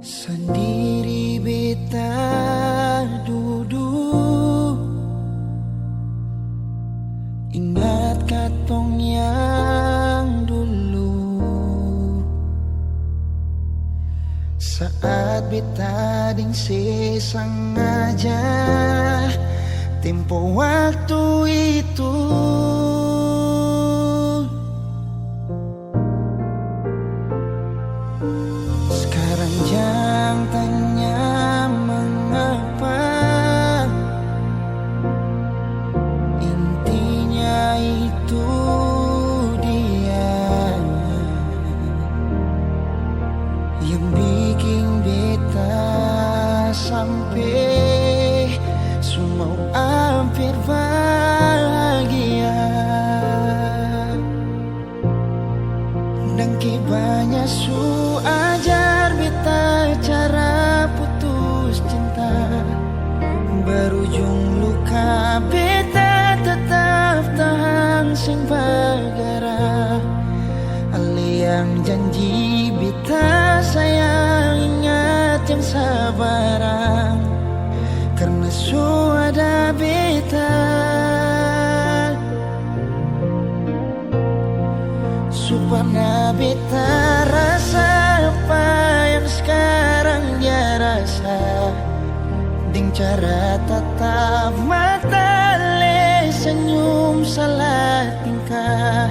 Sendiri beta duduk, ingat katong yang dulu. Saat beta ding sengaja tempo waktu itu. Sekarang jangan tanya mengapa, intinya itu dia yang bikin beta sampai semua hampir bahagia. Dan banyak su ajar beta cara putus cinta, berujung luka beta tetap tahan sing bagara. Ali yang janji beta sayang, ingat yang sabaran, karena su ada beta. Supaya beta rasa apa yang sekarang dia rasa, ding cara tatap mata le senyum salah tingkah.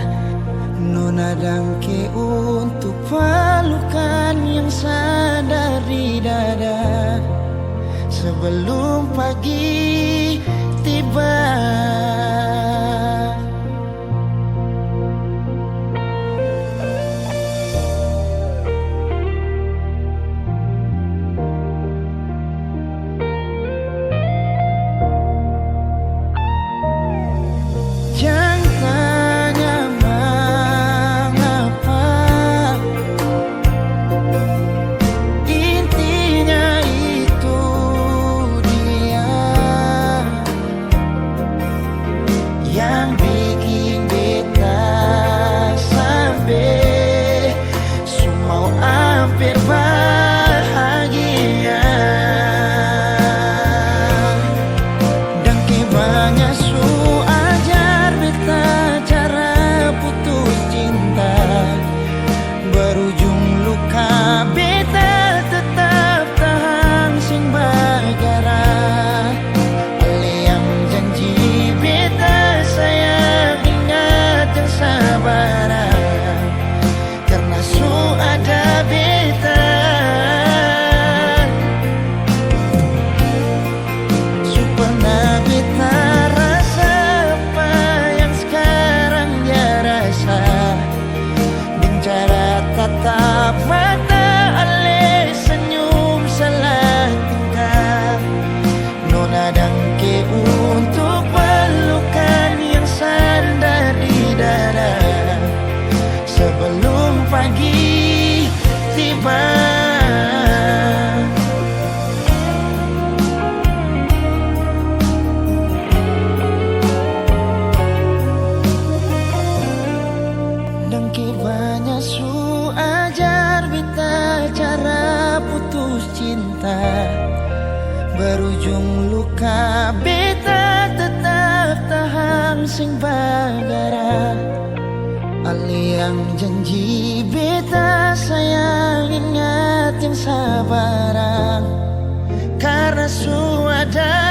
Nona dangke untuk pelukan yang sadar di dada sebelum pagi tiba. Yang bikin beta sampai semua hampir bahagia. Dan banyak su ajar beta cara putus cinta, berujung luka beta tetap tahan sing bagara. Ali yang janji beta sayang, ingat yang sabaran, karena su ada beta. Su pernah beta rasa apa yang sekarang dia rasa, bicara tatap mata ale senyum salah tingkah. Nona dangke untuk pelukan yang sandar di dada sebelum pagi tiba. Dangke banyak su ajar beta cara putus cinta, berujung luka beta tetap tahan sing bagara. Ali yang janji beta sayang, ingat yang sabaran, karena su ada